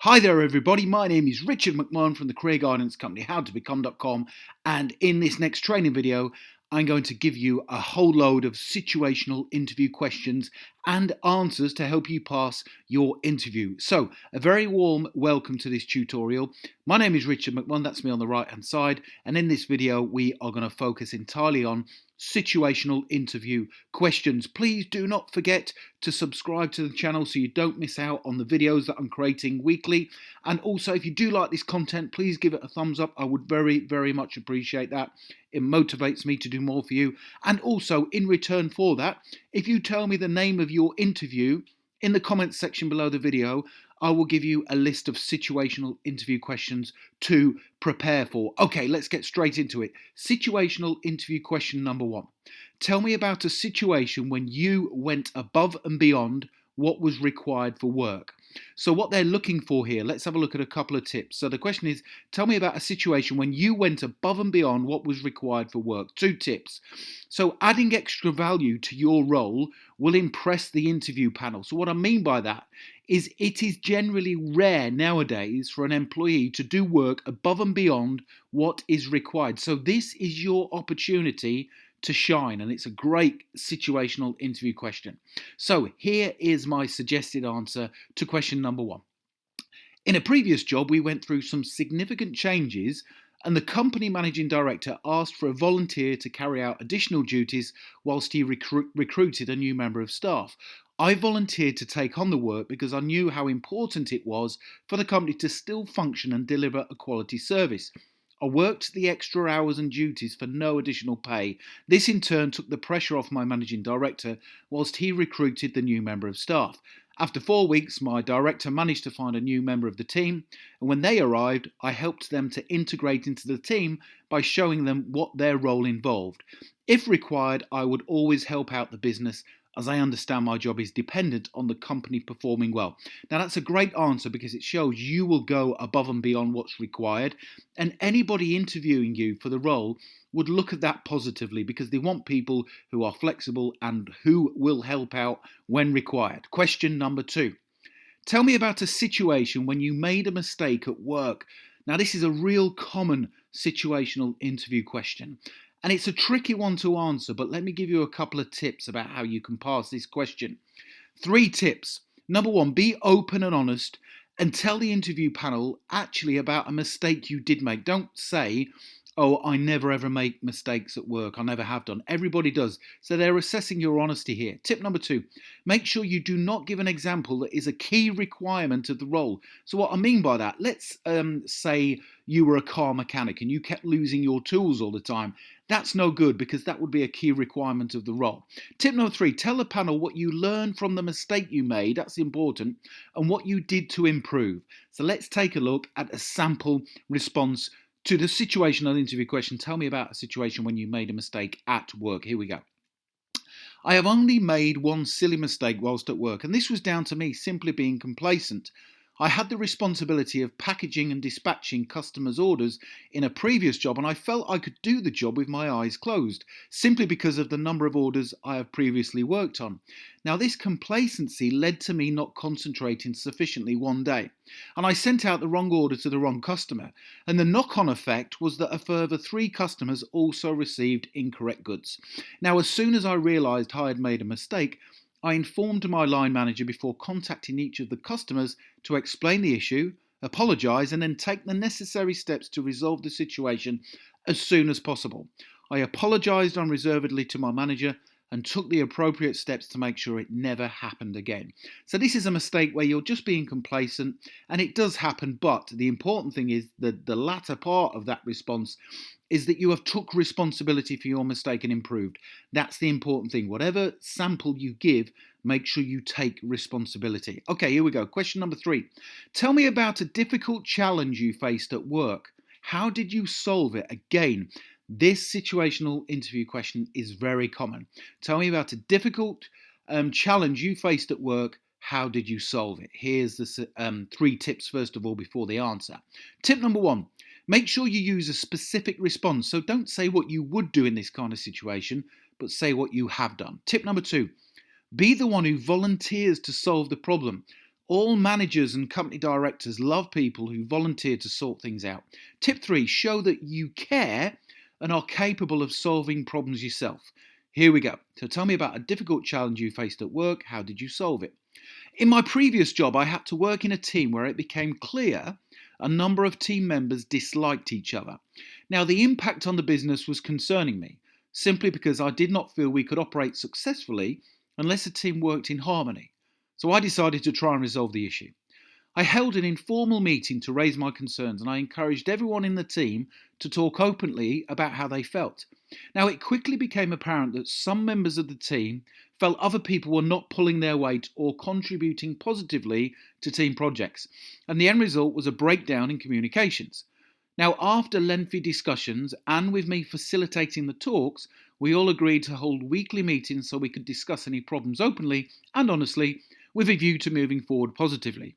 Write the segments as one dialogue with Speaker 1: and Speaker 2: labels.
Speaker 1: Hi there, everybody. My name is Richard McMahon from the career guidance company howtobecome.com, and in this next training video, I'm going to give you a whole load of situational interview questions and answers to help you pass your interview. So, a very warm welcome to this tutorial. My name is Richard McMahon, that's me on the right hand side, and in this video, we are going to focus entirely on situational interview questions. Please do not forget to subscribe to the channel so you don't miss out on the videos that I'm creating weekly. And also, if you do like this content, please give it a thumbs up. I would very much appreciate that. It motivates me to do more for you. And also, in return for that, if you tell me the name of your interview in the comments section below the video, I will give you a list of situational interview questions to prepare for. Okay, let's get straight into it. Situational interview question number 1. Tell me about a situation when you went above and beyond what was required for work. So what they're looking for here, let's have a look at a couple of tips. So the question is, tell me about a situation when you went above and beyond what was required for work. 2 tips. So adding extra value to your role will impress the interview panel. So what I mean by that is it is generally rare nowadays for an employee to do work above and beyond what is required. So this is your opportunity to shine, and it's a great situational interview question. So here is my suggested answer to question number 1. In a previous job, we went through some significant changes, and the company managing director asked for a volunteer to carry out additional duties whilst he recruited a new member of staff. I volunteered to take on the work because I knew how important it was for the company to still function and deliver a quality service. I worked the extra hours and duties for no additional pay. This in turn took the pressure off my managing director whilst he recruited the new member of staff. After 4 weeks, my director managed to find a new member of the team, and when they arrived, I helped them to integrate into the team by showing them what their role involved. If required, I would always help out the business, as I understand my job is dependent on the company performing well. Now that's a great answer because it shows you will go above and beyond what's required, and anybody interviewing you for the role would look at that positively because they want people who are flexible and who will help out when required. Question number 2. Tell me about a situation when you made a mistake at work. Now this is a real common situational interview question. And it's a tricky one to answer, but let me give you a couple of tips about how you can pass this question. 3 tips. Number 1, be open and honest and tell the interview panel actually about a mistake you did make. Don't say, oh, I never ever make mistakes at work. I never have done. Everybody does. So they're assessing your honesty here. Tip number 2, make sure you do not give an example that is a key requirement of the role. So what I mean by that, let's say you were a car mechanic and you kept losing your tools all the time. That's no good because that would be a key requirement of the role. Tip number 3, tell the panel what you learned from the mistake you made, that's important, and what you did to improve. So let's take a look at a sample response to the situational interview question. Tell me about a situation when you made a mistake at work. Here we go. I have only made one silly mistake whilst at work, and this was down to me simply being complacent. I had the responsibility of packaging and dispatching customers' orders in a previous job, and I felt I could do the job with my eyes closed, simply because of the number of orders I have previously worked on. Now, this complacency led to me not concentrating sufficiently one day, and I sent out the wrong order to the wrong customer, and the knock-on effect was that a further 3 customers also received incorrect goods. Now, as soon as I realised I had made a mistake, I informed my line manager before contacting each of the customers to explain the issue, apologise, and then take the necessary steps to resolve the situation as soon as possible. I apologised unreservedly to my manager and took the appropriate steps to make sure it never happened again. So this is a mistake where you're just being complacent, and it does happen, but the important thing is that the latter part of that response is that you have took responsibility for your mistake and improved. That's the important thing. Whatever sample you give, make sure you take responsibility. Okay, here we go. Question number 3. Tell me about a difficult challenge you faced at work. How did you solve it? Again, this situational interview question is very common. Tell me about a difficult challenge you faced at work. How did you solve it? Here's the 3 tips, first of all, before the answer. Tip number 1. Make sure you use a specific response. So don't say what you would do in this kind of situation, but say what you have done. Tip number 2, be the one who volunteers to solve the problem. All managers and company directors love people who volunteer to sort things out. Tip 3, show that you care and are capable of solving problems yourself. Here we go. So tell me about a difficult challenge you faced at work. How did you solve it? In my previous job, I had to work in a team where it became clear a number of team members disliked each other. Now, the impact on the business was concerning me, simply because I did not feel we could operate successfully unless a team worked in harmony. So I decided to try and resolve the issue. I held an informal meeting to raise my concerns, and I encouraged everyone in the team to talk openly about how they felt. Now, it quickly became apparent that some members of the team felt other people were not pulling their weight or contributing positively to team projects, and the end result was a breakdown in communications. Now, after lengthy discussions and with me facilitating the talks, we all agreed to hold weekly meetings so we could discuss any problems openly and honestly, with a view to moving forward positively.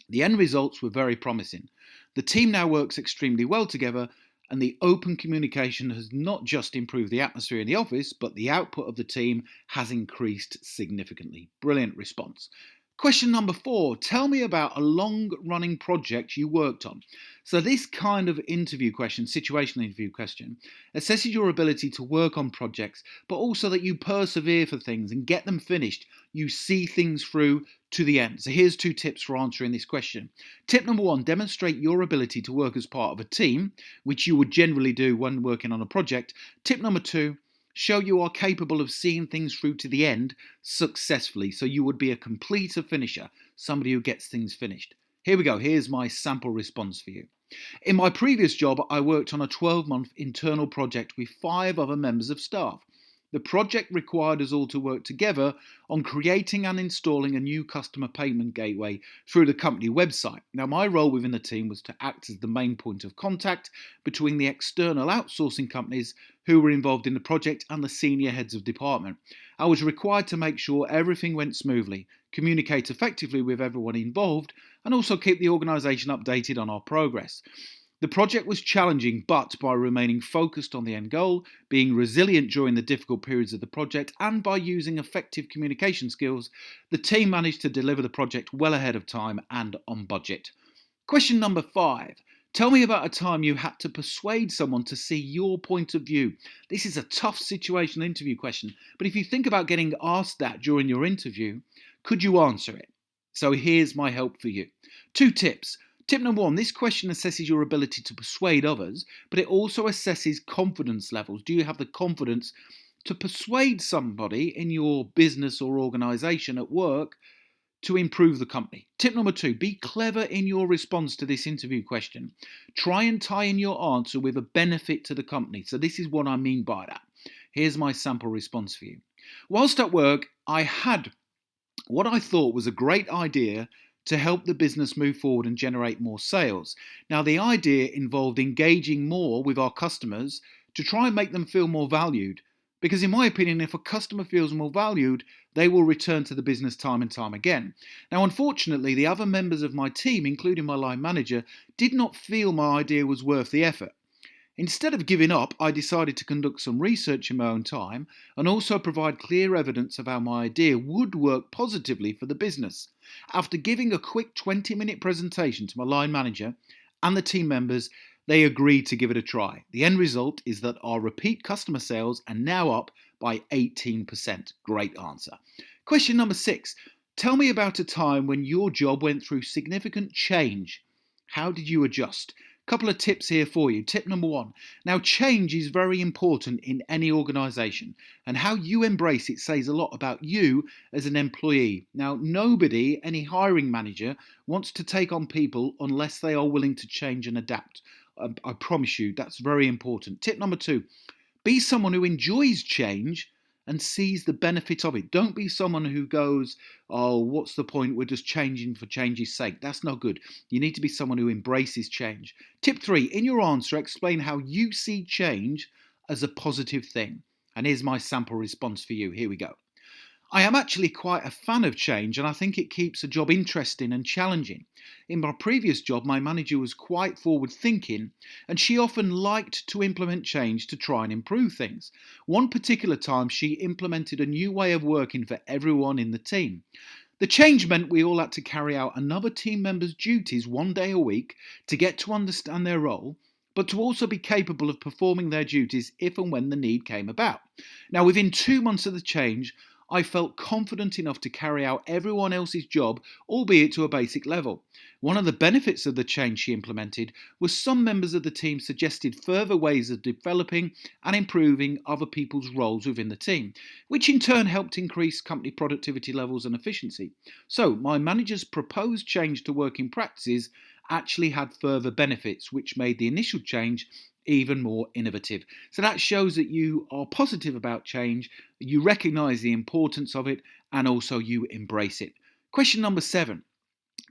Speaker 1: The end results were very promising. The team now works extremely well together, and the open communication has not just improved the atmosphere in the office, but the output of the team has increased significantly. Brilliant response. Question number 4, tell me about a long-running project you worked on. So this kind of interview question, situational interview question, assesses your ability to work on projects, but also that you persevere for things and get them finished. You see things through to the end. So here's 2 tips for answering this question. Tip number 1, demonstrate your ability to work as part of a team, which you would generally do when working on a project. Tip number 2, show you are capable of seeing things through to the end successfully. So you would be a completer finisher, somebody who gets things finished. Here we go. Here's my sample response for you. In my previous job, I worked on a 12-month internal project with 5 other members of staff. The project required us all to work together on creating and installing a new customer payment gateway through the company website. Now, my role within the team was to act as the main point of contact between the external outsourcing companies who were involved in the project and the senior heads of department. I was required to make sure everything went smoothly, communicate effectively with everyone involved, and also keep the organisation updated on our progress. The project was challenging, but by remaining focused on the end goal, being resilient during the difficult periods of the project, and by using effective communication skills, the team managed to deliver the project well ahead of time and on budget. Question number 5. Tell me about a time you had to persuade someone to see your point of view. This is a tough situational interview question, but if you think about getting asked that during your interview, could you answer it? So here's my help for you. 2 tips. Tip number 1, this question assesses your ability to persuade others, but it also assesses confidence levels. Do you have the confidence to persuade somebody in your business or organisation at work to improve the company? Tip number 2, be clever in your response to this interview question. Try and tie in your answer with a benefit to the company. So this is what I mean by that. Here's my sample response for you. Whilst at work, I had what I thought was a great idea to help the business move forward and generate more sales. Now, the idea involved engaging more with our customers to try and make them feel more valued. Because in my opinion, if a customer feels more valued, they will return to the business time and time again. Now, unfortunately, the other members of my team, including my line manager, did not feel my idea was worth the effort. Instead of giving up, I decided to conduct some research in my own time and also provide clear evidence of how my idea would work positively for the business. After giving a quick 20-minute presentation to my line manager and the team members, they agreed to give it a try. The end result is that our repeat customer sales are now up by 18%. Great answer. Question number 6. Tell me about a time when your job went through significant change. How did you adjust? Couple of tips here for you. Tip number 1. Now, change is very important in any organisation, and how you embrace it says a lot about you as an employee. Now, nobody, any hiring manager, wants to take on people unless they are willing to change and adapt. I promise you, that's very important. Tip number 2. Be someone who enjoys change and sees the benefit of it. Don't be someone who goes, oh, what's the point? We're just changing for change's sake. That's not good. You need to be someone who embraces change. Tip 3, in your answer, explain how you see change as a positive thing. And here's my sample response for you. Here we go. I am actually quite a fan of change, and I think it keeps a job interesting and challenging. In my previous job, my manager was quite forward-thinking, and she often liked to implement change to try and improve things. One particular time, she implemented a new way of working for everyone in the team. The change meant we all had to carry out another team member's duties one day a week to get to understand their role, but to also be capable of performing their duties if and when the need came about. Now, within 2 months of the change, I felt confident enough to carry out everyone else's job, albeit to a basic level. One of the benefits of the change she implemented was some members of the team suggested further ways of developing and improving other people's roles within the team, which in turn helped increase company productivity levels and efficiency. So, my manager's proposed change to working practices actually had further benefits, which made the initial change even more innovative. So that shows that you are positive about change, you recognise the importance of it, and also you embrace it. Question number 7.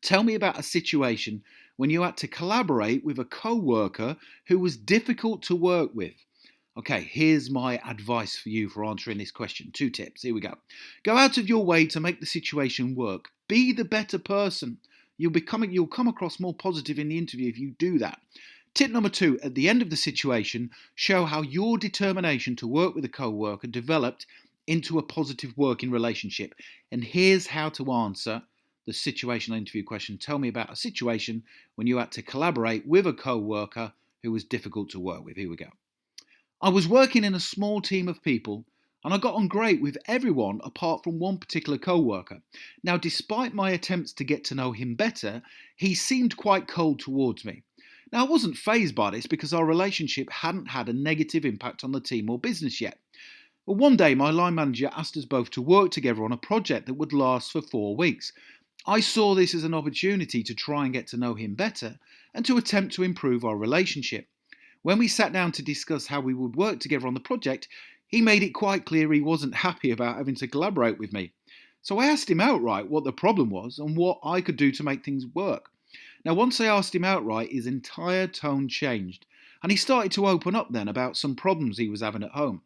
Speaker 1: Tell me about a situation when you had to collaborate with a coworker who was difficult to work with. Okay, here's my advice for you for answering this question. 2 tips. Here we go. Go out of your way to make the situation work. Be the better person. You'll come across more positive in the interview if you do that. Tip number 2, at the end of the situation, show how your determination to work with a co-worker developed into a positive working relationship. And here's how to answer the situational interview question. Tell me about a situation when you had to collaborate with a co-worker who was difficult to work with. Here we go. I was working in a small team of people and I got on great with everyone apart from one particular co-worker. Now, despite my attempts to get to know him better, he seemed quite cold towards me. Now, I wasn't fazed by this because our relationship hadn't had a negative impact on the team or business yet. Well, one day, my line manager asked us both to work together on a project that would last for 4 weeks. I saw this as an opportunity to try and get to know him better and to attempt to improve our relationship. When we sat down to discuss how we would work together on the project, he made it quite clear he wasn't happy about having to collaborate with me. So I asked him outright what the problem was and what I could do to make things work. Now, once I asked him outright, his entire tone changed, and he started to open up then about some problems he was having at home.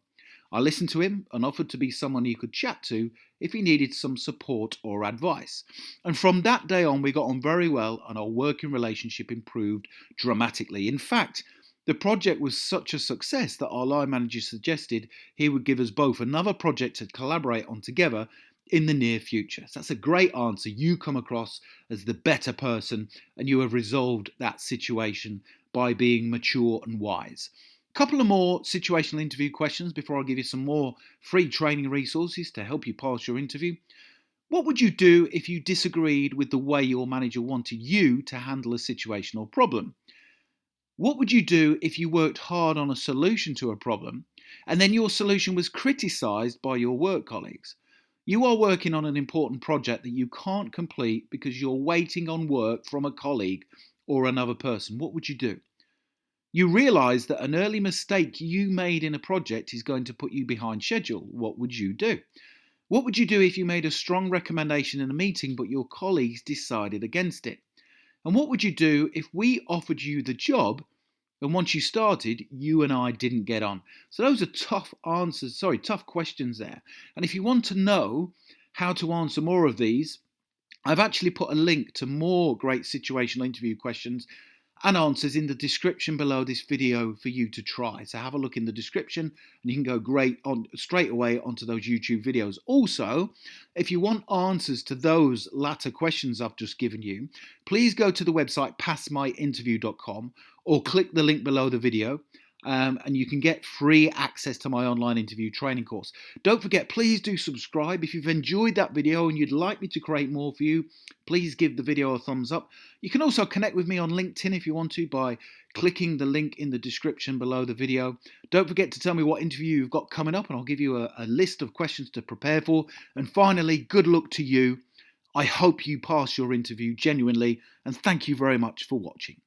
Speaker 1: I listened to him and offered to be someone he could chat to if he needed some support or advice. And from that day on, we got on very well and our working relationship improved dramatically. In fact, the project was such a success that our line manager suggested he would give us both another project to collaborate on together in the near future. So that's a great answer. You come across as the better person and you have resolved that situation by being mature and wise. A couple of more situational interview questions before I give you some more free training resources to help you pass your interview. What would you do if you disagreed with the way your manager wanted you to handle a situational problem? What would you do if you worked hard on a solution to a problem and then your solution was criticised by your work colleagues? You are working on an important project that you can't complete because you're waiting on work from a colleague or another person. What would you do? You realise that an early mistake you made in a project is going to put you behind schedule. What would you do? What would you do if you made a strong recommendation in a meeting but your colleagues decided against it? And what would you do if we offered you the job and once you started, you and I didn't get on? So those are tough questions there. And if you want to know how to answer more of these, I've actually put a link to more great situational interview questions and answers in the description below this video for you to try. So have a look in the description and you can go straight away onto those YouTube videos. Also, if you want answers to those latter questions I've just given you, please go to the website passmyinterview.com or click the link below the video. And you can get free access to my online interview training course. Don't forget, please do subscribe. If you've enjoyed that video and you'd like me to create more for you, please give the video a thumbs up. You can also connect with me on LinkedIn if you want to by clicking the link in the description below the video. Don't forget to tell me what interview you've got coming up and I'll give you a list of questions to prepare for. And finally, good luck to you. I hope you pass your interview genuinely and thank you very much for watching.